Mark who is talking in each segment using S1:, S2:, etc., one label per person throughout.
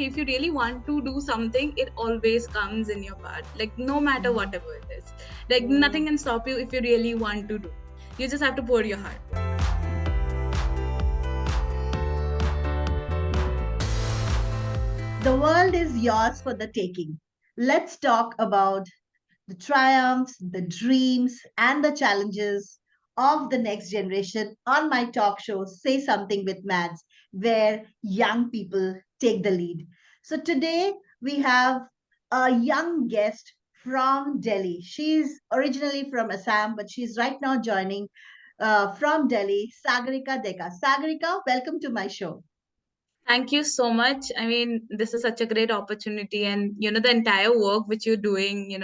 S1: okay, if you really want to do something, it always comes in your path, like no matter whatever it is. Like nothing can stop you if you really want to do. You just have to pour your heart.
S2: The world is yours for the taking. Let's talk about the triumphs, the dreams, and the challenges of the next generation on my talk show, Say Something with Mads, where young people take the lead. So today we have a young guest from Delhi. She's originally from Assam, but she's right now joining from Delhi, Sagareeka Deka. Sagareeka, welcome to my show.
S1: Thank you so much. I mean, this is such a great opportunity, and the entire work which you're doing,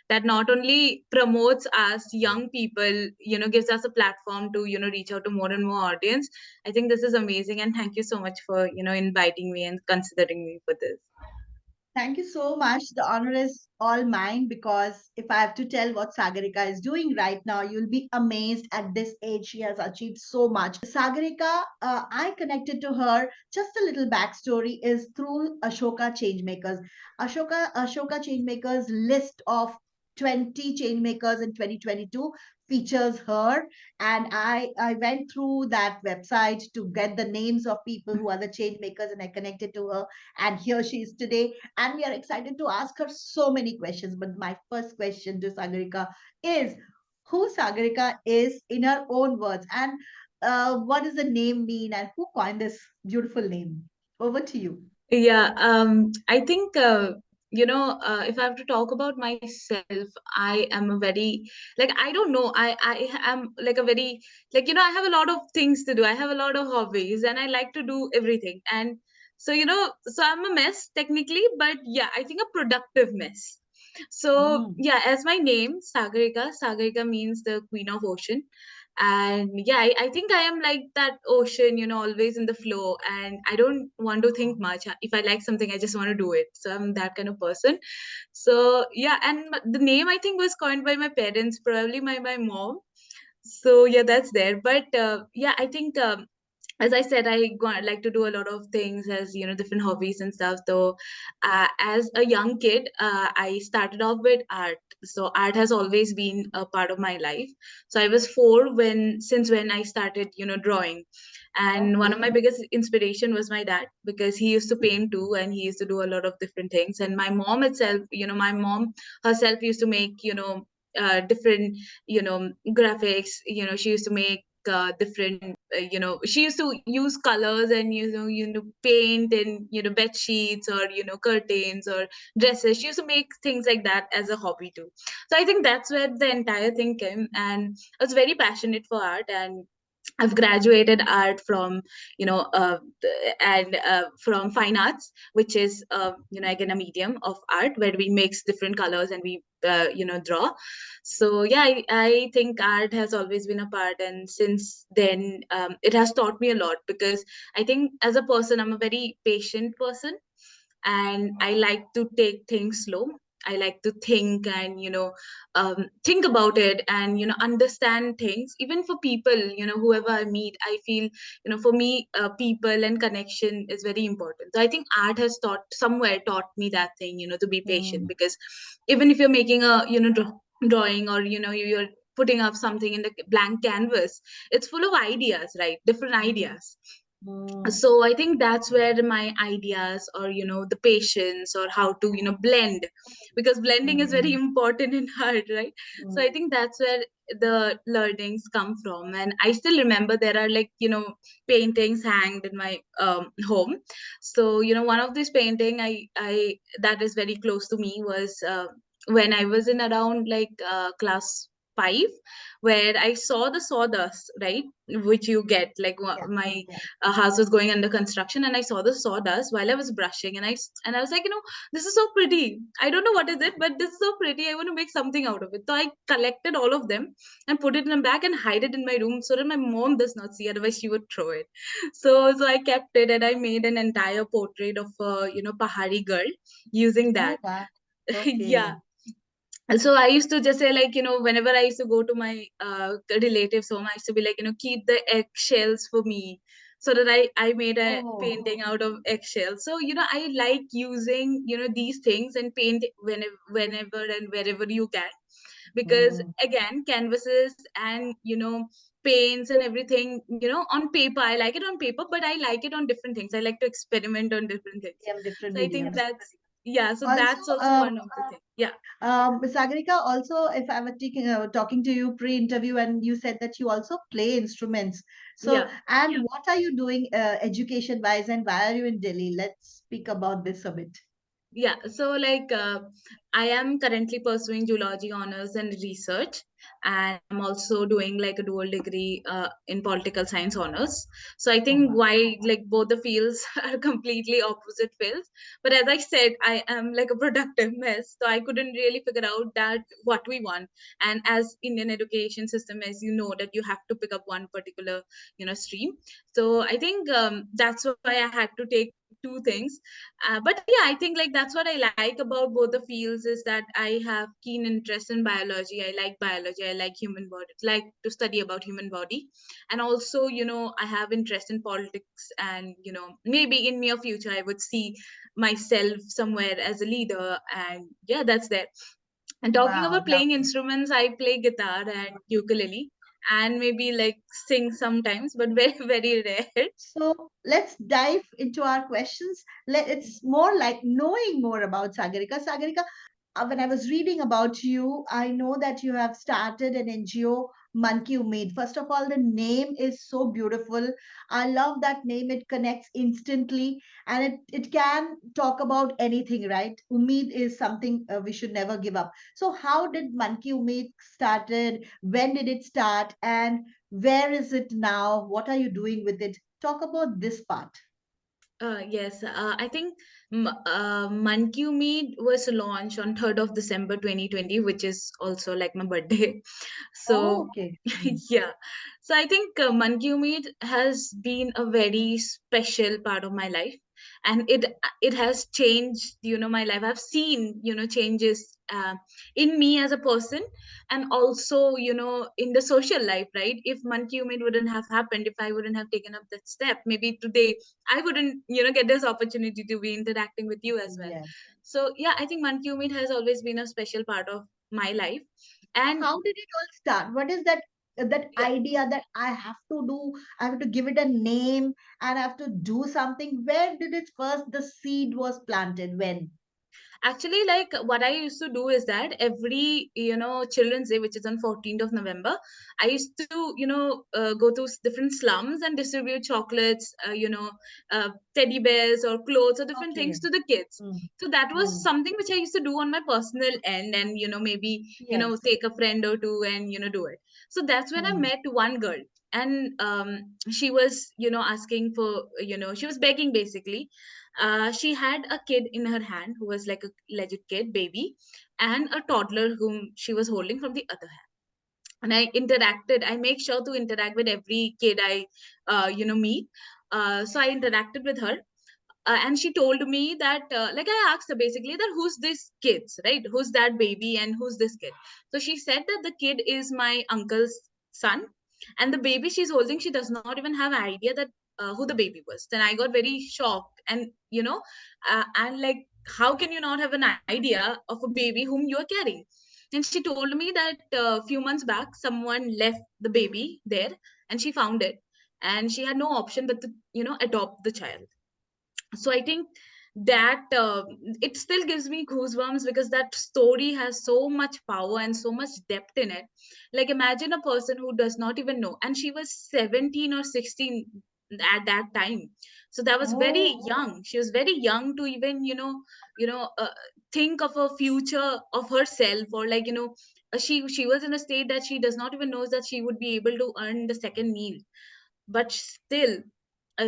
S1: that not only promotes us young people, gives us a platform to, reach out to more and more audience. I think this is amazing, and thank you so much for, inviting me and considering me for this.
S2: Thank you so much. The honor is all mine because if I have to tell what Sagarika is doing right now, you'll be amazed at this age. She has achieved so much. Sagarika, I connected to her. Just a little backstory is through Ashoka Changemakers. Ashoka Changemakers list of 20 changemakers in 2022 features her, and I went through that website to get the names of people who are the change makers, and I connected to her, and here she is today, and we are excited to ask her so many questions. But my first question to Sagarika is who Sagarika is in her own words, and what does the name mean, and who coined this beautiful name? Over to you.
S1: Yeah, I think if I have to talk about myself, I am a very, like, I don't know, I am like a very, like, I have a lot of things to do. I have a lot of hobbies, and I like to do everything. And so so I'm a mess technically, but yeah, I think a productive mess. So
S2: Mm.
S1: yeah, as my name, Sagarika means the queen of ocean. And yeah, I think I am like that ocean, always in the flow, and I don't want to think much. If I like something, I just want to do it. So I'm that kind of person. So yeah, and the name I think was coined by my parents, probably my mom. So yeah, that's there. But yeah, I think as I said, like to do a lot of things as different hobbies and stuff. Though, as a young kid, I started off with art. So art has always been a part of my life. So I was 4 when I started drawing, and one of my
S2: Okay.
S1: biggest inspiration was my dad, because he used to paint too, and he used to do a lot of different things. And my mom itself, my mom herself used to make different graphics. She used to make different she used to use colors, and paint, and bed sheets, or curtains, or dresses. She used to make things like that as a hobby too. So I think that's where the entire thing came, and I was very passionate for art. And I've graduated art from, and from fine arts, which is, again, a medium of art where we mix different colors, and we, draw. So yeah, I think art has always been a part, and since then, it has taught me a lot, because I think as a person, I'm a very patient person, and I like to take things slow. I like to think, and think about it, and understand things. Even for people, whoever I meet, I feel, for me, people and connection is very important. So I think art has taught me that thing, to be patient,
S2: Mm.
S1: because even if you're making a drawing, or you're putting up something in the blank canvas, it's full of ideas, right? Different ideas.
S2: Mm.
S1: So I think that's where my ideas, or the patience, or how to blend, because blending is very
S2: Mm.
S1: important in art, right? So I
S2: Mm.
S1: think that's where the learnings come from. And I still remember there are, like, paintings hanged in my home. So one of these painting, I that is very close to me, was when I was in around, like, class 5, where I saw the sawdust, right, which you get, like,
S2: Yeah.
S1: my
S2: Yeah.
S1: house was going under construction, and I saw the sawdust while I was brushing, and I was like, this is so pretty. I don't know what is it, but this is so pretty. I want to make something out of it. So I collected all of them and put it in a bag and hide it in my room, so that my mom does not see, otherwise she would throw it. So I kept it, and I made an entire portrait of a Pahari girl using
S2: Oh,
S1: that.
S2: wow.
S1: Yeah.
S2: Okay.
S1: And so I used to just say, like, whenever I used to go to my relatives' home, I used to be like, keep the eggshells for me. so that I made a
S2: Oh.
S1: painting out of eggshell. So I like using these things and paint whenever and wherever you can, because
S2: Mm.
S1: again, canvases and paints and everything, on paper, I like it on paper, but I like it on different things. I like to experiment on different things.
S2: Different
S1: So I think
S2: mediums.
S1: that's, yeah, so
S2: Also,
S1: that's also one of the things. Yeah.
S2: Sagarika, also, if I were talking to you pre-interview, and you said that you also play instruments. So,
S1: Yeah.
S2: and what are you doing education-wise, and why are you in Delhi? Let's speak about this a bit.
S1: Yeah, so like I am currently pursuing zoology honors and research, and I'm also doing like a dual degree in political science honors. So I
S2: Oh,
S1: think
S2: wow.
S1: why like both the fields are completely opposite fields. But as I said, I am like a productive mess, so I couldn't really figure out that what we want. And as Indian education system, as you know, that you have to pick up one particular stream. So I think that's why I had to take two things. But yeah, I think like that's what I like about both the fields, is that I have keen interest in biology. I like biology. I like human body, like to study about human body. And also, I have interest in politics, and maybe in near future I would see myself somewhere as a leader. And yeah, that's there. And talking
S2: Wow,
S1: about playing
S2: lovely.
S1: instruments, I play guitar and ukulele, and maybe like sing sometimes, but very very rare.
S2: So let's dive into our questions. It's more like knowing more about Sagarika. Sagarika, when I was reading about you, I know that you have started an NGO, Man Ki Umeed. First of all, the name is so beautiful. I love that name. It connects instantly, and it can talk about anything, right? Umeed is something we should never give up. So, how did Man Ki Umeed started? When did it start? And where is it now? What are you doing with it? Talk about this part.
S1: Yes, I think Man Ki Umeed was launched on 3rd of December 2020, which is also like my birthday.
S2: Oh,
S1: So,
S2: okay. Mm.
S1: yeah. So I think Man Ki Umeed has been a very special part of my life, and it has changed, my life. I've seen, changes in me as a person, and also, in the social life, right? If Man Ki Umeed wouldn't have happened, if I wouldn't have taken up that step, maybe today I wouldn't, get this opportunity to be interacting with you as well.
S2: Yes.
S1: So yeah, I think Man Ki Umeed has always been a special part of my life.
S2: So
S1: And
S2: how did it all start? What is that
S1: yeah,
S2: idea that I have to do? I have to give it a name and I have to do something. Where did it first the seed was planted? When?
S1: actually, like what I used to do is that every, Children's Day, which is on 14th of November, I used to, go to different slums and distribute chocolates, teddy bears or clothes or different
S2: Okay.
S1: things to the kids.
S2: Mm.
S1: So that was
S2: Mm.
S1: something which I used to do on my personal end, and, maybe,
S2: Yes.
S1: take a friend or two and, do it. So that's when I
S2: Mm.
S1: met one girl. And she was, asking for, she was begging basically. She had a kid in her hand who was like a legit kid, baby, and a toddler whom she was holding from the other hand. And I interacted. I make sure to interact with every kid I, meet. So I interacted with her, and she told me that, like I asked her basically that who's this kids, right? Who's that baby and who's this kid? So she said that the kid is my uncle's son, and the baby she's holding, she does not even have an idea that who the baby was. Then I got very shocked, and and like, how can you not have an idea of a baby whom you are carrying? And she told me that a few months back someone left the baby there, and she found it, and she had no option but to adopt the child. So I think that it still gives me goosebumps, because that story has so much power and so much depth in it. Like, imagine a person who does not even know, and she was 17 or 16 at that time. So that was very
S2: Oh.
S1: young. She was very young to even think of a future of herself, or like, she was in a state that she does not even know that she would be able to earn the second meal. But still,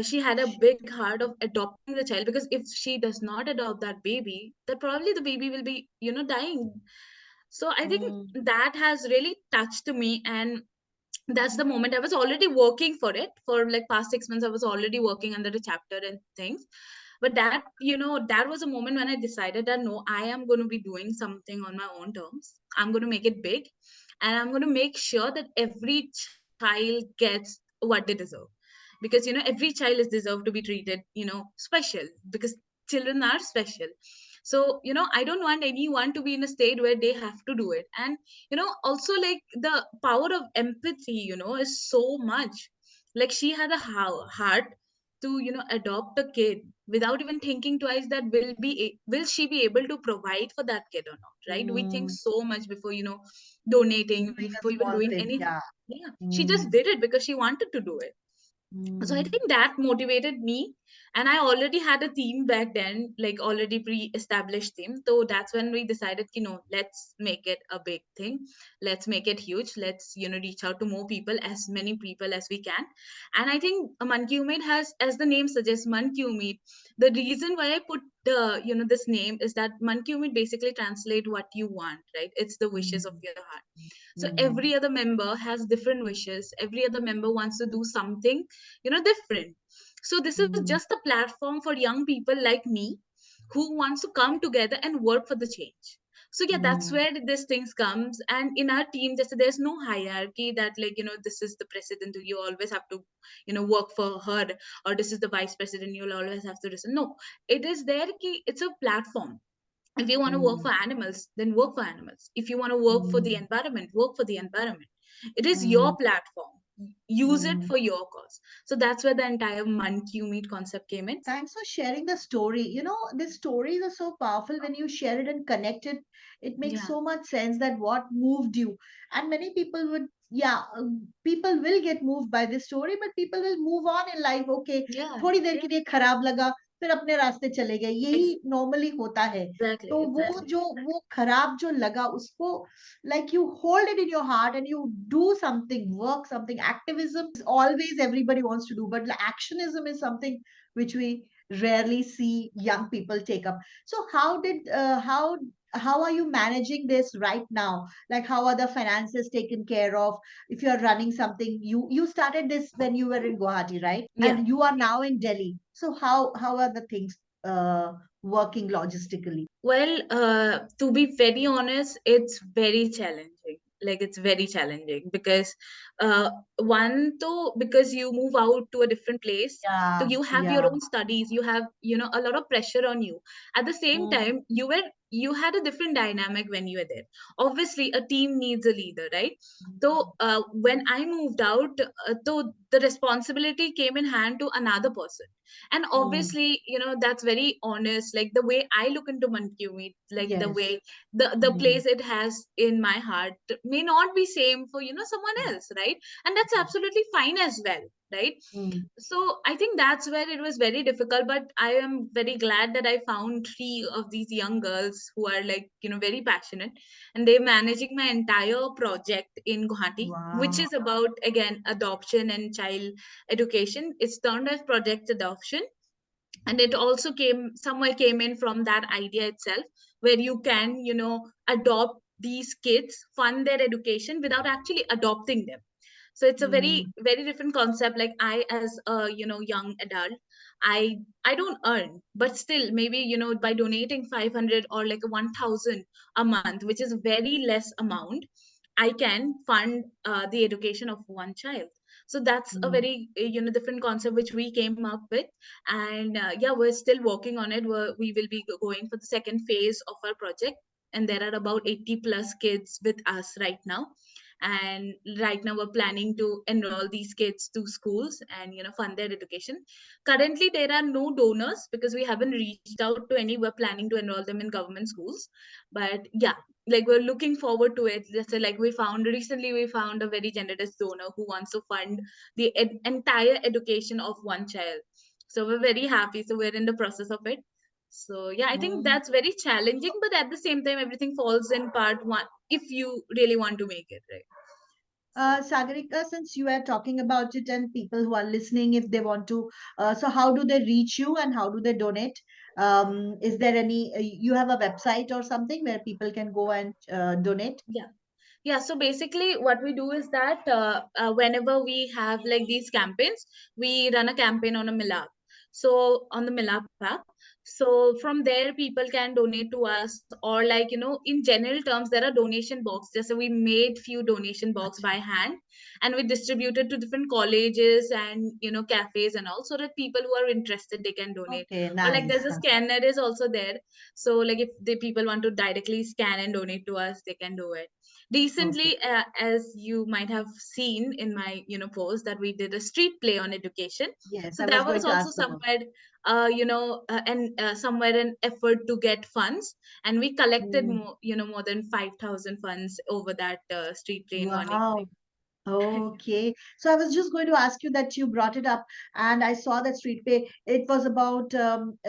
S1: she had a big heart of adopting the child, because if she does not adopt that baby, then probably the baby will be dying. So I think
S2: Mm.
S1: that has really touched me. And that's the moment I was already working for it. For like past 6 months I was already working under the chapter and things. But that, that was a moment when I decided that no, I am going to be doing something on my own terms. I'm going to make it big, and I'm going to make sure that every child gets what they deserve. because every child is deserved to be treated special, because children are special. So I don't want anyone to be in a state where they have to do it. And also, like, the power of empathy is so much. Like, she had a heart to adopt a kid without even thinking twice that will she be able to provide for that kid or not, right? We think
S2: Mm.
S1: so much before donating,
S2: Doing a
S1: before even
S2: small
S1: doing
S2: thing.
S1: anything.
S2: Yeah.
S1: Yeah, she just
S2: Mm.
S1: did it because she wanted to do it. So I
S2: Mm.
S1: think that motivated me. And I already had a team back then, like already pre-established team. So that's when we decided, let's make it a big thing. Let's make it huge. Let's reach out to more people, as many people as we can. And I think Monkey Umid has, as the name suggests, Monkey Umid. The reason why I put the this name is that Monkey Umid basically translate what you want, right? It's the wishes of
S2: Mm.
S1: your heart. So
S2: Mm.
S1: every other member has different wishes. Every other member wants to do something different. So this is
S2: Mm.
S1: just a platform for young people like me, who wants to come together and work for the change. So yeah, that's
S2: Mm.
S1: where this things comes. And in our team, just there's no hierarchy that, like, this is the president, you always have to work for her, or this is the vice president, you'll always have to listen. No, it is there ki it's a platform. If you want to work
S2: Mm.
S1: for animals, then work for animals. If you want to work for the
S2: Mm.
S1: environment, work for the environment. It is your
S2: Mm.
S1: platform. Use it
S2: Mm.
S1: for your cause. So that's where the entire Man Q Meet concept came in.
S2: Thanks for sharing the story. These stories are so powerful when you share it and connect it. It makes
S1: Yeah,
S2: so much sense that what moved you. And many people would, yeah, people will get moved by this story, but people will move on in life. Okay,
S1: yeah,
S2: थोड़ी देर के लिए खराब लगा, फिर अपने रास्ते चले गए. यही नॉर्मली होता है.
S1: exactly,
S2: तो
S1: exactly.
S2: वो खराब जो लगा उसको, like, you hold it in your heart and you do something, work something. Activism is always everybody wants to do, but the actionism is something which we rarely see young people take up. So how are you managing this right now? Like, how are the finances taken care of? If you're running something, you started this when you were in Guwahati, right?
S1: Yeah.
S2: And you are now in Delhi. So how are the things working logistically?
S1: Well, to be very honest, it's very challenging. Like, it's very challenging because, one, though, because you move out to a different place, so
S2: Yeah,
S1: you have your
S2: yeah.
S1: own studies, you have, a lot of pressure on you. At the same
S2: Mm,
S1: time, you had a different dynamic when you were there. Obviously, a team needs a leader, right? So, when I moved out, so the responsibility came in hand to another person. And
S2: mm.
S1: obviously, that's very honest. Like, the way I look into Mankumi, like the
S2: Yes.
S1: way the
S2: Mm,
S1: place it has in my heart may not be same for someone
S2: mm,
S1: else, right? And that's absolutely fine as well, right?
S2: mm,
S1: So I think that's where it was very difficult, but I am very glad that I found three of these young girls who are, like, very passionate, and they're managing my entire project in Guwahati, which
S2: wow.
S1: is about, again, adoption and child education. It's turned as project adoption. And it also came in from that idea itself, where you can adopt these kids, fund their education without actually adopting them. So it's a very,
S2: Mm,
S1: very different concept. Like, I, as a young adult, I don't earn, but still, maybe by donating 500 or like 1000 a month, which is very less amount, I can fund the education of one child. So that's a
S2: mm,
S1: very different concept which we came up with. And yeah, we're still working on it. We will be going for the second phase of our project, and there are about 80 plus kids with us right now. And right now we're planning to enroll these kids to schools and fund their education. Currently there are no donors because we haven't reached out to any. We're planning to enroll them in government schools. But yeah, like, we're looking forward to it. Just like, we found a very generous donor who wants to fund the entire education of one child. So we're very happy. So we're in the process of it. So yeah, I think
S2: mm.
S1: that's very challenging, but at the same time, everything falls in part one if you really want to make it right. So
S2: Sagarika, since you are talking about it and people who are listening, if they want to, so how do they reach you and how do they donate? Is there any, you have a website or something where people can go and donate?
S1: yeah. Yeah, so basically what we do is that whenever we have like these campaigns, we run a campaign on a Milap. So on the Milap app. So from there people can donate to us, or like, in general terms, there are donation box. Just so we made few donation box by
S2: Acha.
S1: hand, and we distributed to different colleges and cafes and all, so that people who are interested, they can donate.
S2: Okay,
S1: Or like
S2: nice.
S1: there's a scanner is also there, so like if the people want to directly scan and donate to us, they can do it.
S2: Okay.
S1: Recently, as you might have seen in my post, that we did a street play on education.
S2: Yes,
S1: So
S2: I was
S1: that
S2: going
S1: was
S2: to
S1: also
S2: ask about.
S1: somewhere and somewhere an effort to get funds, and we collected
S2: Mm,
S1: more than 5,000 funds over that street play in one
S2: wow.
S1: evening.
S2: Okay. So I was just going to ask you that you brought it up, and I saw that street pay. It was about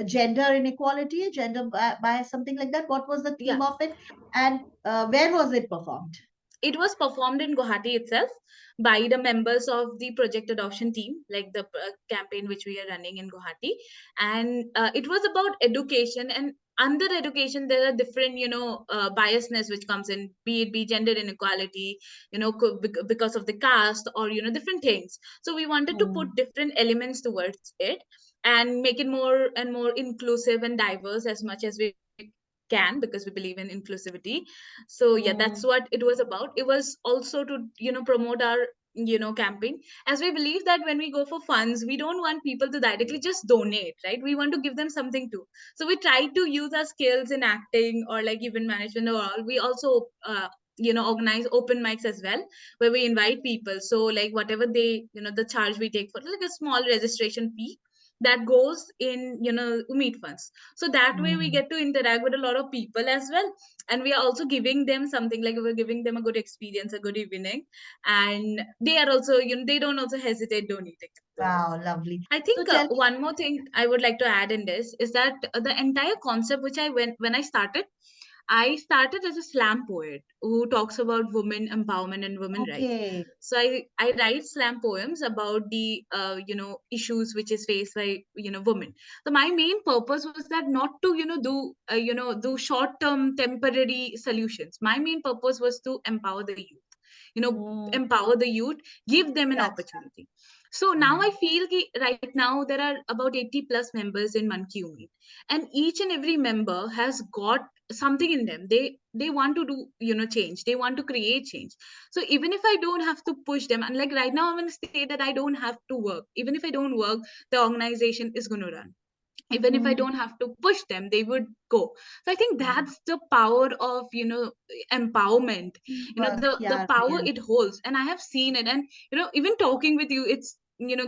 S2: gender inequality, gender bias, something like that. What was the
S1: Yeah,
S2: theme of it, and where was it performed?
S1: it was performed in Guwahati itself by the members of the project adoption team, like the campaign which we are running in Guwahati. And it was about education. And under education, there are different, biasness which comes in, be gender inequality, because of the caste, or, different things. So we wanted to
S2: Mm,
S1: put different elements towards it and make it more and more inclusive and diverse as much as we can, because we believe in inclusivity. So yeah, that's
S2: mm,
S1: what it was about. It was also to promote our campaign, as we believe that when we go for funds, we don't want people to directly just donate, right? We want to give them something too. So we try to use our skills in acting, or like even management or all. We also organize open mics as well, where we invite people. So like whatever they, the charge we take for like a small registration fee, that goes in meet funds. So that way we
S2: mm.
S1: get to interact with a lot of people as well, and we are also giving them something, like we're giving them a good experience, a good evening. And they are also, they don't also hesitate donating to us.
S2: Wow, lovely.
S1: I
S2: So
S1: think
S2: tell me,
S1: one more thing I would like to add in this is that the entire concept which I went when I started as a slam poet who talks about women empowerment and women rights.
S2: okay.
S1: So I write slam poems about the issues which is faced by women. So my main purpose was that not to do short term temporary solutions. My main purpose was to empower the youth. You know,
S2: Mm,
S1: empower the youth, give them an
S2: that's
S1: opportunity. So now I
S2: mm,
S1: feel right now there are about 80 plus members in Monkey Meet, and each and every member has got something in them. They want to do change, they want to create change. So even if I don't have to push them, and like right now I'm going to say that I don't have to work, even if I don't work, the organization is going to run. Even if I
S2: mm,
S1: don't have to push them, they would go. So I think
S2: mm.
S1: that's the power of empowerment,
S2: Work,
S1: the
S2: yeah,
S1: power
S2: real.
S1: it holds. And I have seen it. And even talking with you, it's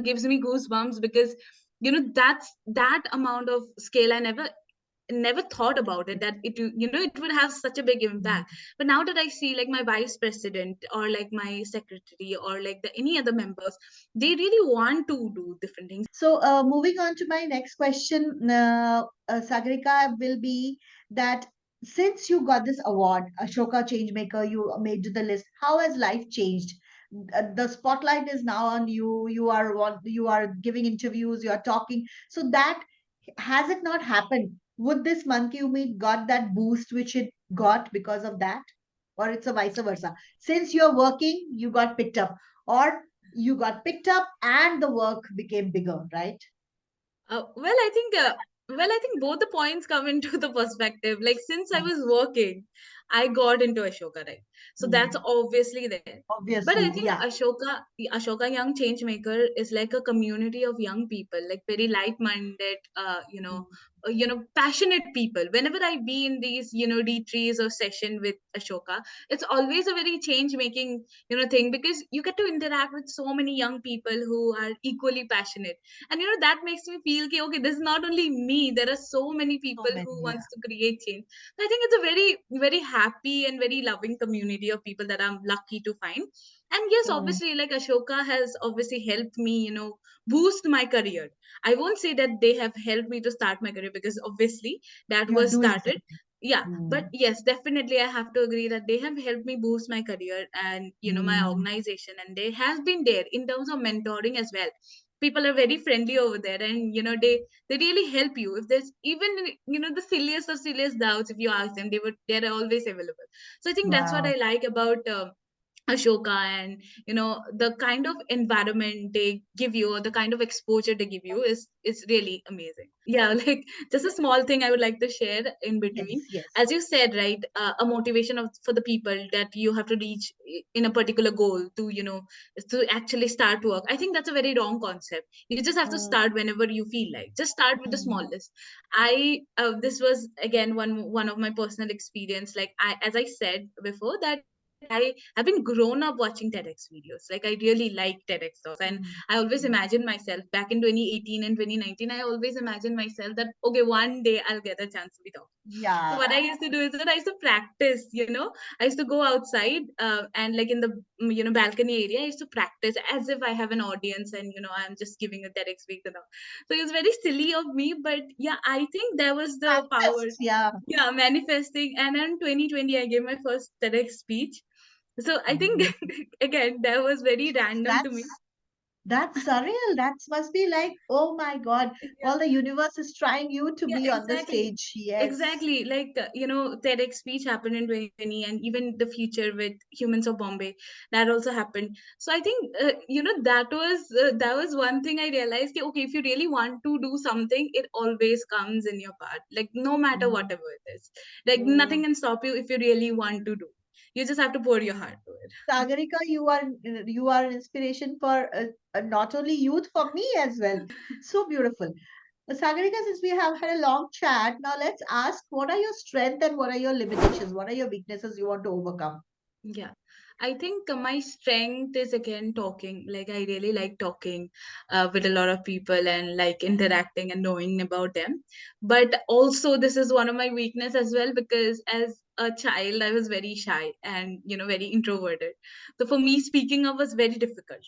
S1: gives me goosebumps, because that amount of scale I never thought about it, that it would have such a big
S2: Mm.
S1: impact. But now that I see like my vice president, or like my secretary, or like any other members, they really want to do different things.
S2: So, moving on to my next question, Sagarika, will be that since you got this award, Ashoka Changemaker, you made to the list. How has life changed? The spotlight is now on you. You are giving interviews. You are talking. So that has it not happened? Would this monkey meet got that boost which it got because of that, or it's a vice versa? Since you're working, you got picked up, or you got picked up and the work became bigger, right?
S1: I think both the points come into the perspective. Like since I
S2: Mm,
S1: was working, I got into Ashoka, right? So that's
S2: mm.
S1: obviously there. But I
S2: Obviously,
S1: think
S2: yeah.
S1: Ashoka Young Changemaker is like a community of young people, like very like-minded,
S2: Mm,
S1: passionate people. Whenever I be in these, retreats or session with Ashoka, it's always a very change-making, thing, because you get to interact with so many young people who are equally passionate. And that makes me feel okay, okay, this is not only me, there are so many
S2: so
S1: people
S2: many,
S1: who
S2: yeah.
S1: wants to create change. So I think it's a very very happy and very loving community of people that I'm lucky to find. And yes,
S2: Mm,
S1: obviously, like Ashoka has obviously helped me, boost my career. I won't say that they have helped me to start my career, because obviously that
S2: you're
S1: was
S2: doing
S1: started.
S2: something.
S1: Yeah, but
S2: Mm,
S1: yes, definitely I have to agree that they have helped me boost my career and my
S2: mm,
S1: organization, and they has been there in terms of mentoring as well. People are very friendly over there, and they really help you. If there's even the silliest of silliest doubts, if you ask them, they're always available. So I think that's what
S2: wow.
S1: I like about Ashoka, and the kind of environment they give you, or the kind of exposure they give you, is really amazing. Yeah, like just a small thing I would like to share in between.
S2: Yes, yes.
S1: As you said, right, a motivation for the people that you have to reach in a particular goal to to actually start work. I think that's a very wrong concept. You just have to
S2: Mm,
S1: start whenever you feel like. Just start with the
S2: mm,
S1: smallest. I This was again one of my personal experience. Like, as I said before, that I have been grown up watching TEDx videos. Like, I really like TEDx talks, and
S2: mm,
S1: I always
S2: mm.
S1: imagine myself back in 2018 and 2019. I always imagine myself that, okay, one day I'll get a chance to be talking. So
S2: Yeah,
S1: what I used to do is that I used to practice. I used to go outside, and like in the balcony area, I used to practice as if I have an audience, and I'm just giving a TEDx speak and all. So it was very silly of me, but yeah, I think there was the power.
S2: manifest. Yeah.
S1: Yeah, manifesting. And in 2020, I gave my first TEDx speech. So I think
S2: Beautiful.
S1: again, that was very
S2: Yes,
S1: random to me.
S2: that's surreal. That must be like, oh my God,
S1: Yeah,
S2: all the universe is trying you to
S1: yeah,
S2: be on the
S1: exactly.
S2: stage. Yes.
S1: Exactly. Like, TEDx speech happened in 2020, and even the future with Humans of Bombay, that also happened. So I think, that was one thing I realized. That, okay, if you really want to do something, it always comes in your path. Like, no matter
S2: Mm,
S1: whatever it is, like
S2: mm,
S1: nothing can stop you if you really want to do. You just have to pour your
S2: mm.
S1: heart to it.
S2: Sagarika, you are an inspiration for not only youth, for me as well. So beautiful. Sagarika, since we have had a long chat, now let's ask what are your strengths and what are your limitations? What are your weaknesses you want to overcome?
S1: Yeah, I think my strength is again talking. Like, I really like talking with a lot of people and like interacting and knowing about them. But also, this is one of my weakness as well, because as a child, I was very shy and very introverted. So for me, speaking up was very difficult.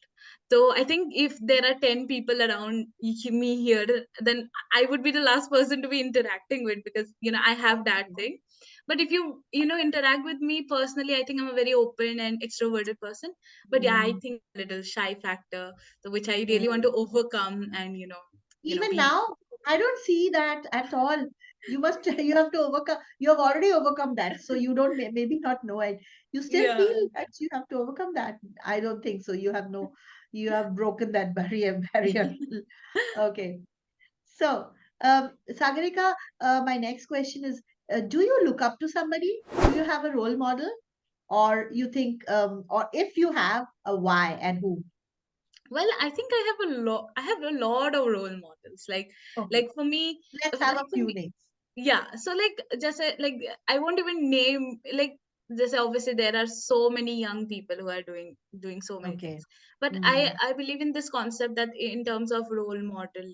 S1: So I think if there are 10 people around me here, then I would be the last person to be interacting with, because I have that
S2: Okay.
S1: thing. But if you interact with me personally, I think I'm a very open and extroverted person. But yeah, I
S2: Mm,
S1: think a little shy factor, so which I really want
S2: mm.
S1: to overcome, and
S2: Even
S1: be.
S2: now, I don't see that at all. You must, you have to overcome, you have already overcome that. So you don't, maybe not know it. You still
S1: Yeah.
S2: feel that you have to overcome that. I don't think so. You have no, you have broken that barrier. Okay. So, Sagarika, my next question is, do you look up to somebody? Do you have a role model? Or you think, or if you have, why and who?
S1: Well, I think I have a lot of role models. Like
S2: Okay.
S1: like for me,
S2: Let's have
S1: like
S2: a
S1: for
S2: few
S1: me,
S2: names.
S1: yeah. So like, just like, I won't even name, like, just obviously there are so many young people who are doing so many
S2: Okay.
S1: things. But I
S2: Mm,
S1: I believe in this concept that in terms of role model,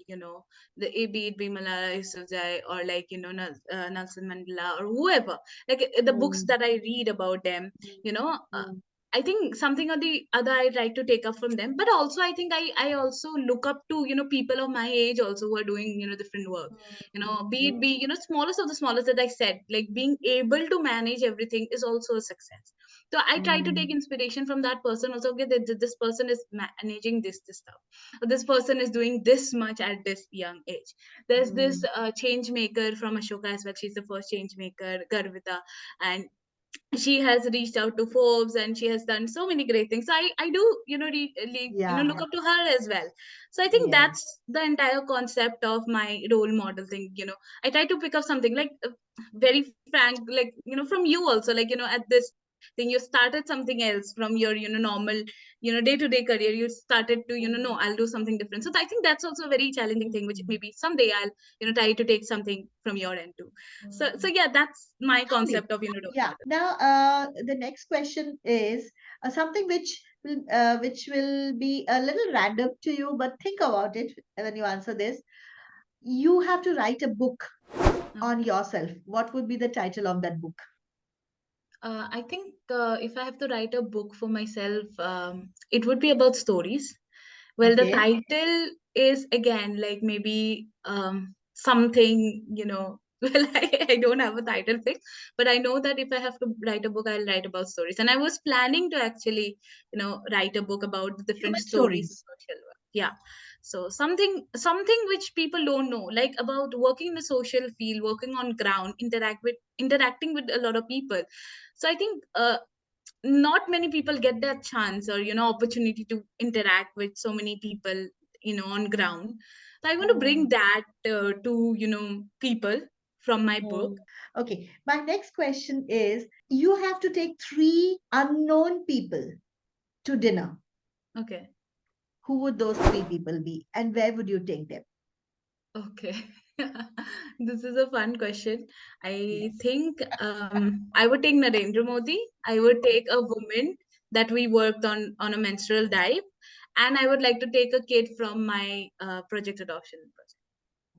S1: the be it be Malala Yousafzai, or like Nelson Mandela, or whoever, like the books
S2: mm,
S1: that I read about them,
S2: mm,
S1: you know uh,
S2: mm,
S1: I think something or the other I try to take up from them. But also I think I also look up to people of my age also, who are doing different work. Be it
S2: mm,
S1: be smallest of the smallest, that I said, like being able to manage everything is also a success. So I try to take
S2: mm,
S1: inspiration from that person also. Okay, that this person is managing this stuff. Or this person is doing this much at this young age. There's this
S2: mm,
S1: change maker from Ashoka as well. She's the first change maker, Garvita, and she has reached out to Forbes, and she has done so many great things. So I do
S2: yeah.
S1: look up to her as well. So I think
S2: Yes.
S1: that's the entire concept of my role model thing. I try to pick up something like, very frank, like from you also, like at this thing you started something else from your normal day to day career. You started to no,
S2: Mm,
S1: I'll do something different. So I think that's also a very challenging thing, which
S2: mm,
S1: maybe someday I'll try to take something from your end too. So
S2: mm.
S1: yeah, that's my
S2: Lovely.
S1: concept of role
S2: Yeah.
S1: model.
S2: Now, the next question is something which will be a little random to you, but think about it when you answer this. You have to write a book
S1: Okay.
S2: on yourself. What would be the title of that book?
S1: I think if I have to write a book for myself, it would be about stories. Well, the
S2: Okay.
S1: title is again like maybe something, well, I don't have a title fix, but I know that if I have to write a book, I'll write about stories. And I was planning to actually, write a book about the different
S2: Human
S1: stories of
S2: stories.
S1: social work. Yeah. So something which people don't know, like about working in the social field, working on ground, interacting with a lot of people. So I think not many people get that chance or opportunity to interact with so many people on ground. So I want to bring
S2: Mm,
S1: that to people from my book.
S2: mm. Okay, my next question is, you have to take three unknown people to dinner.
S1: Okay.
S2: Who would those three people be, and where would you take them?
S1: Okay. This is a fun question. I
S2: Yes.
S1: think I would take Narendra Modi. I would take a woman that we worked on a menstrual dive, and I would like to take a kid from my project adoption project.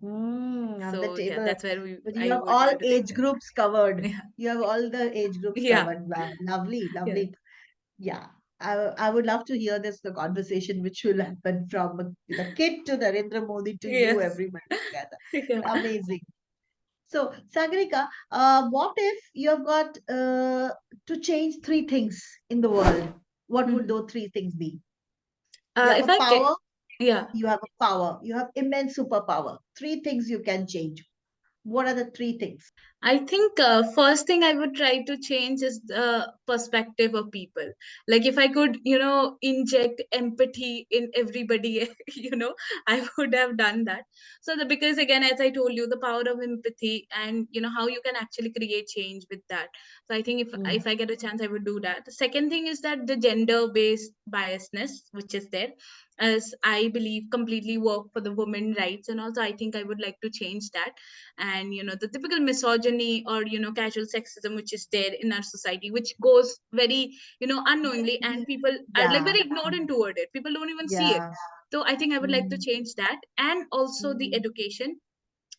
S2: On the
S1: So yeah,
S2: table.
S1: that's where
S2: But you
S1: I
S2: have
S1: would
S2: all
S1: want to take
S2: age
S1: them.
S2: groups covered.
S1: Yeah,
S2: You have all the age groups
S1: yeah,
S2: covered. Wow, lovely,
S1: yeah,
S2: lovely. Yeah, I would love to hear this, the conversation which will happen from the kid to Narendra Modi to you,
S1: yes,
S2: everybody together.
S1: yeah.
S2: Amazing. So, Sagarika, what if you have got to change three things in the world? What would
S1: Mhm.
S2: those three things be? You have
S1: If
S2: a
S1: I get,
S2: power,
S1: yeah.
S2: you have a power, you have immense superpower. Three things you can change. What are the three things?
S1: I think first thing I would try to change is the perspective of people. Like if I could, inject empathy in everybody, I would have done that. So the, because again, as I told you, the power of empathy and how you can actually create change with that. So I think
S2: Mm,
S1: if I get a chance, I would do that. The second thing is that the gender based biasness which is there, as I believe completely work for the women rights, and also I think I would like to change that. And the typical misogyny or casual sexism which is there in our society, which goes very unknowingly, and people are like
S2: yeah,
S1: very ignorant toward it, people don't even see it.
S2: yeah.
S1: So I think I would like to
S2: Mm,
S1: change that. And also the
S2: mm,
S1: education.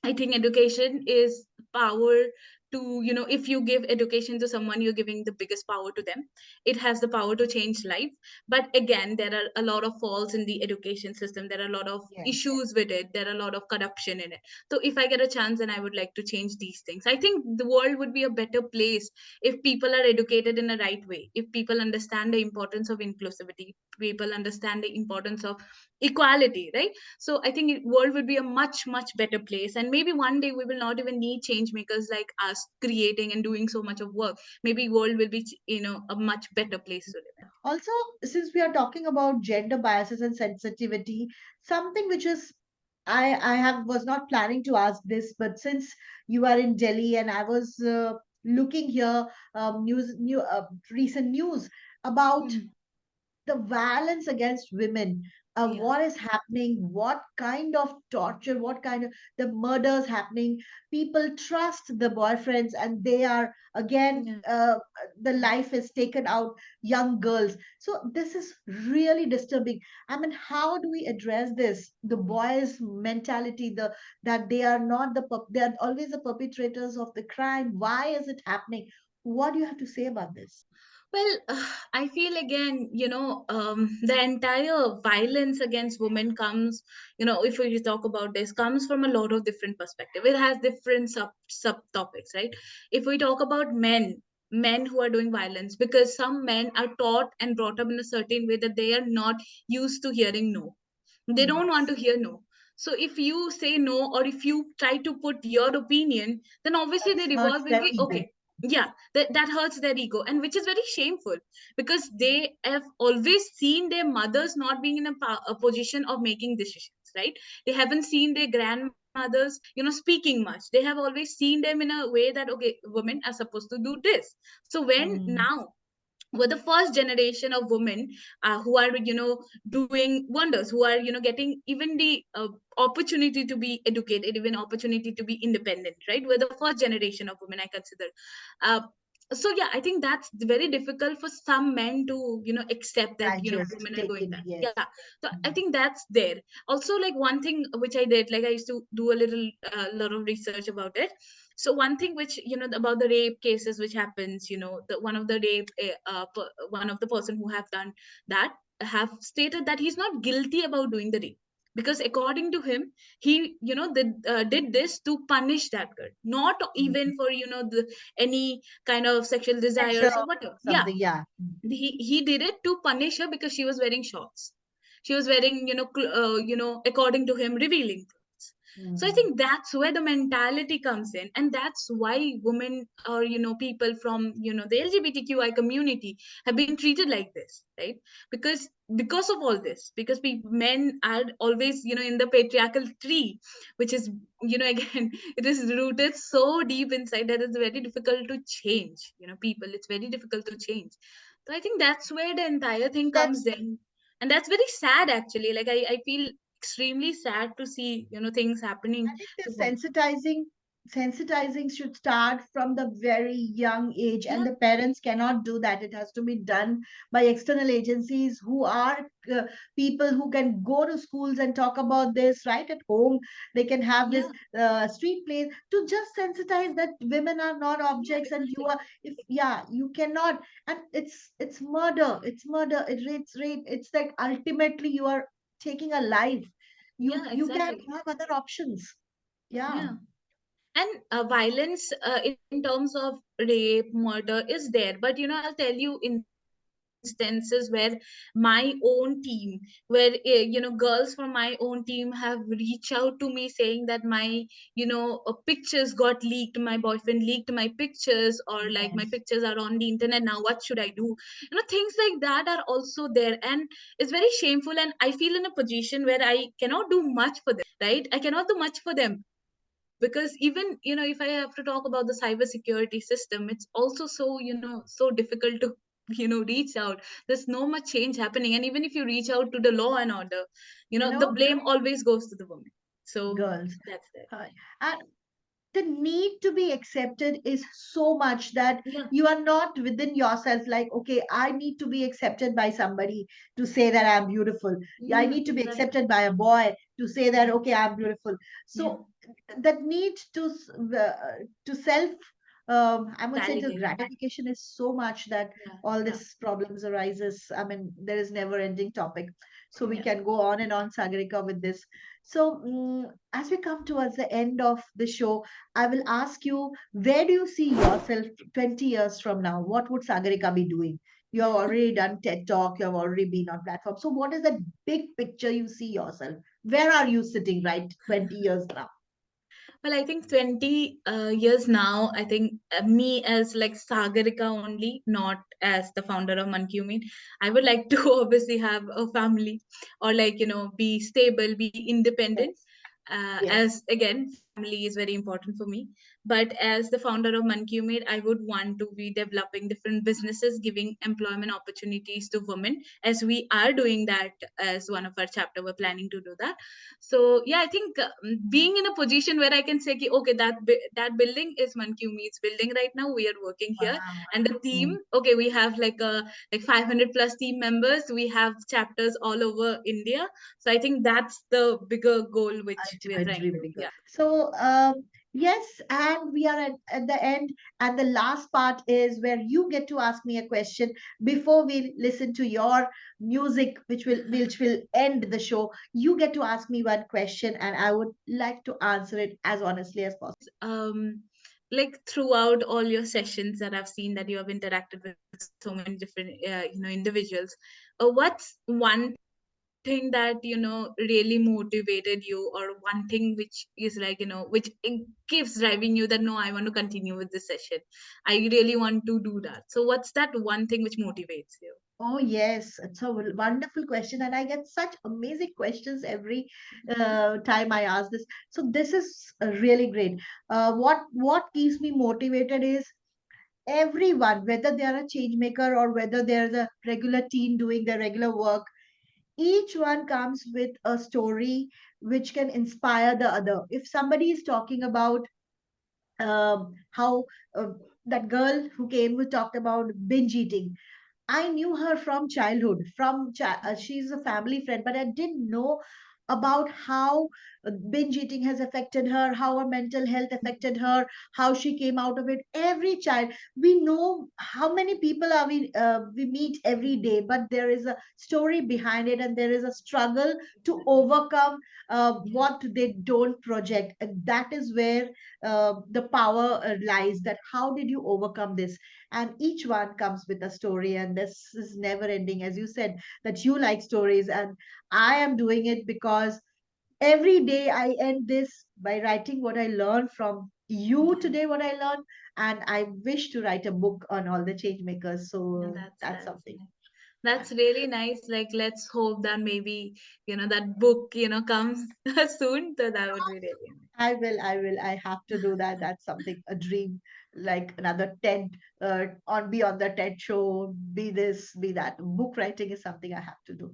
S1: I think education is power to, if you give education to someone, you're giving the biggest power to them. It has the power to change life. But again, there are a lot of faults in the education system. There are a lot of
S2: yes.
S1: issues with it. There are a lot of corruption in it. So if I get a chance, then I would like to change these things. I think the world would be a better place if people are educated in a right way, if people understand the importance of inclusivity, people understand the importance of equality, right? So I think world would be a much much better place, and maybe one day we will not even need change makers like us creating and doing so much of work. Maybe world will be a much better place to live
S2: Also, since we are talking about gender biases and sensitivity, something which is, I have was not planning to ask this, but since you are in Delhi and I was looking here, recent news about
S1: in.
S2: the violence against women,
S1: Yeah,
S2: what is happening, what kind of torture, what kind of the murders happening. People trust the boyfriends and they are again,
S1: yeah.
S2: the life is taken out young girls. So this is really disturbing. I mean, how do we address this, the boys mentality, that they are not they are always the perpetrators of the crime? Why is it happening? What do you have to say about this?
S1: Well, I feel again, the entire violence against women comes, if we talk about this, comes from a lot of different perspective. It has different subtopics, right? If we talk about men who are doing violence, because some men are taught and brought up in a certain way that they are not used to hearing no. They don't want to
S2: Yes,
S1: hear no. So if you say no, or if you try to put your opinion, then obviously
S2: that
S1: they
S2: hurts
S1: revolve in
S2: their
S1: the
S2: ego.
S1: okay. Yeah, that hurts their ego, and which is very shameful, because they have always seen their mothers not being in a position of making decisions, right? They haven't seen their grandmothers speaking much. They have always seen them in a way that okay, women are supposed to do this. So when
S2: Mm,
S1: now we're the first generation of women who are doing wonders, who are getting even the opportunity to be educated, even opportunity to be independent, right? We're the first generation of women, I consider. uh, so yeah, I think that's very difficult for some men to accept that
S2: digest,
S1: women are
S2: take
S1: going
S2: in,
S1: that.
S2: yes.
S1: Yeah. So I
S2: Mm,
S1: think that's there. Also, like one thing which I did, like I used to do a little lot of research about it. So one thing which about the rape cases which happens, the one of the rape one of the person who have done that have stated that he's not guilty about doing the rape, because according to him, he did this to punish that girl, not
S2: mm.
S1: even for any kind of sexual
S2: Sexual
S1: desires or whatever. Yeah,
S2: something, yeah. Mm,
S1: he did it to punish her because she was wearing shorts. She was wearing according to him, revealing clothes. So I
S2: Mm.
S1: think that's where the mentality comes in, and that's why women, or people from the LGBTQI community have been treated like this, right? Because of all this, because men are always in the patriarchal tree, which is again it is rooted so deep inside that it's very difficult to change. People, it's very difficult to change. So I think that's where the entire thing
S2: That
S1: comes in, and that's very sad actually. Like I feel extremely sad to see things happening
S2: I think
S1: to
S2: the
S1: women.
S2: sensitizing should start from the very young age,
S1: Yeah,
S2: and the parents cannot do that. It has to be done by external agencies who are people who can go to schools and talk about this right at home. They can have this
S1: yeah,
S2: street plays to just sensitize that women are not
S1: yeah,
S2: objects, and you
S1: exactly.
S2: are, if yeah, you cannot. And it's murder, it's murder, it's rape, it's like ultimately you are taking a life.
S1: Yeah,
S2: You can
S1: exactly.
S2: have other options. Yeah.
S1: Yeah. And violence in terms of rape, murder is there, but I'll tell you instances where my own team, where girls from my own team have reached out to me saying that my pictures got leaked, my boyfriend leaked my pictures, or like my
S2: Yes.
S1: pictures are on the internet now, what should I do? Things like that are also there, and it's very shameful, and I feel in a position where I cannot do much for them, right? I cannot do much for them, because even if I have to talk about the cyber security system, it's also so difficult to reach out. There's no much change happening, and even if you reach out to the law and order,
S2: You
S1: the
S2: know,
S1: blame always goes to the woman. So
S2: girls.
S1: that's it.
S2: Uh, and the need to be accepted is so much that
S1: Yeah.
S2: you are not within yourself like, okay, I need to be accepted by somebody to say that I'm beautiful. Yeah, I
S1: Yeah,
S2: need to be
S1: exactly.
S2: accepted by a boy to say that, okay, I'm beautiful.
S1: Yeah.
S2: So that need to self, I would say, the
S1: Validate.
S2: gratification is so much that
S1: Yeah.
S2: all
S1: Yeah.
S2: this problems arises. I mean, there is never ending topic, so we
S1: Yeah.
S2: can go on and on, Sagarika, with this. So as we come towards the end of the show, I will ask you, where do you see yourself 20 years from now? What would Sagarika be doing? You have already done TED Talk, you have already been on platform. So, what is that big picture you see yourself? Where are you sitting right 20 years now?
S1: Well, I think 20 years now, I think me as like Sagarika only, not as the founder of Mancumin, I would like to obviously have a family, or like, be stable, be independent.
S2: Yes. Yes.
S1: As again, family is very important for me. But as the founder of Mancumin, I would want to be developing different businesses, giving employment opportunities to women, as we are doing that as one of our chapter. We're planning to do that. So yeah, I think being in a position where I can say, ki, okay, that building is Mancumi's building right now. We are working here,
S2: Wow.
S1: and the team,
S2: Mm.
S1: okay, we have like 500 plus team members. We have chapters all over India. So I think that's the bigger goal which we are
S2: Ultimate
S1: trying
S2: dream.
S1: to. Yeah.
S2: So, yes, and we are at the end, and the last part is where you get to ask me a question before we listen to your music, which will end the show. You get to ask me one question, and I would like to answer it as honestly as possible.
S1: Like throughout all your sessions that I've seen that you have interacted with so many different individuals, what's one thing that really motivated you, or one thing which is like which it keeps driving you that no, I want to continue with this session, I really want to do that. So what's that one thing which motivates you?
S2: Oh, yes, it's a wonderful question, and I get such amazing questions every time I ask this. So this is really great. What keeps me motivated is everyone, whether they are a change maker or whether they're the regular teen doing their regular work, each one comes with a story which can inspire the other. If somebody is talking about how that girl who came who talked about binge eating, I knew her from childhood. She's a family friend, but I didn't know about how binge eating has affected her, how her mental health affected her, how she came out of it. Every child, we know how many people are we meet every day, but there is a story behind it, and there is a struggle to overcome
S1: Yeah.
S2: what they don't project, and that is where the power lies. That how did you overcome this? And each one comes with a story, and this is never ending. As you said that you like stories, and I am doing it because every day I end this by writing what I learned from you
S1: Yeah.
S2: today, what I learned, and I wish to write a book on all the change makers.
S1: Yeah,
S2: So
S1: that's
S2: that's
S1: that's
S2: something.
S1: nice.
S2: Yeah.
S1: That's really nice. Like, let's hope that maybe, that book, comes soon. So that would be really
S2: I have to do that. That's something, a dream, like another TED, be on the TED show, be this, be that. Book writing is something I have to do.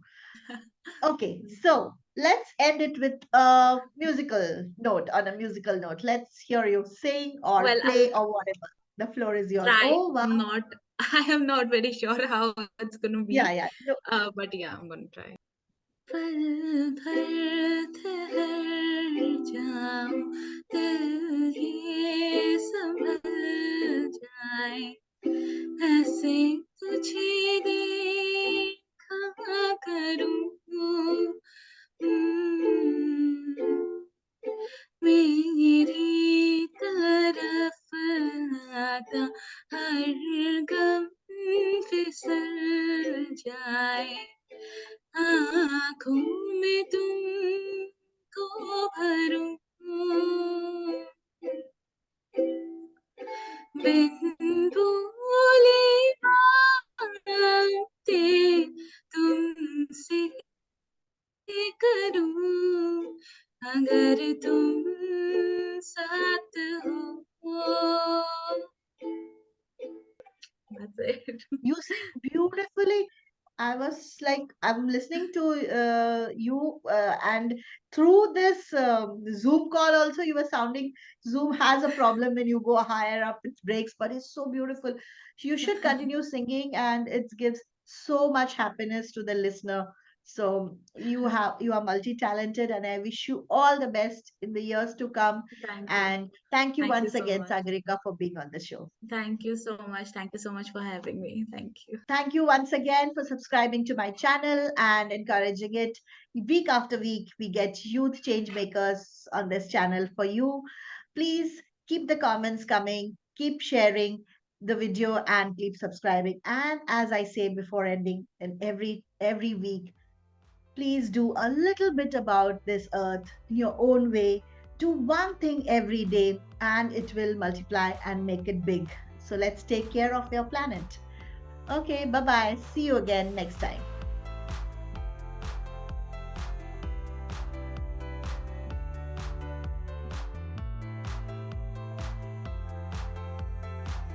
S2: Okay,
S1: nice.
S2: so let's end it with a musical note, on a musical note. Let's hear you sing or
S1: Well, I'll
S2: play or whatever. The floor is yours.
S1: try.
S2: Oh, wow.
S1: I'm not, I am not very sure how it's gonna
S2: Yeah,
S1: be.
S2: yeah. No,
S1: But yeah, I'm gonna try. पल भर ठहर जाओ दिल ये संभल जाए ऐसे तुझे देखा करूं मेरी तरफ आता हर गम फिसल जाए आँखों में तुमको भरूं बिन बोले बातें तुमसे करूं अगर तुम साथ हो. That's it.
S2: you sing beautifully. I was like, I'm listening to you, and through this Zoom call, also, you were sounding. Zoom has a problem when you go higher up, it breaks, but it's so beautiful. You should continue singing, and it gives so much happiness to the listener. So you are multi-talented, and I wish you all the best in the years to come.
S1: Thank you.
S2: And thank you
S1: Thank you
S2: once
S1: so
S2: again,
S1: much.
S2: Sagarika, for being on the show.
S1: Thank you so much. Thank you so much for having me. Thank you.
S2: Thank you once again for subscribing to my channel and encouraging it. Week after week, we get youth change makers on this channel for you. Please keep the comments coming, keep sharing the video, and keep subscribing. And as I say before ending, in every week, please do a little bit about this earth in your own way. Do one thing every day, and it will multiply and make it big. So let's take care of your planet. Okay, bye bye. See you again next time.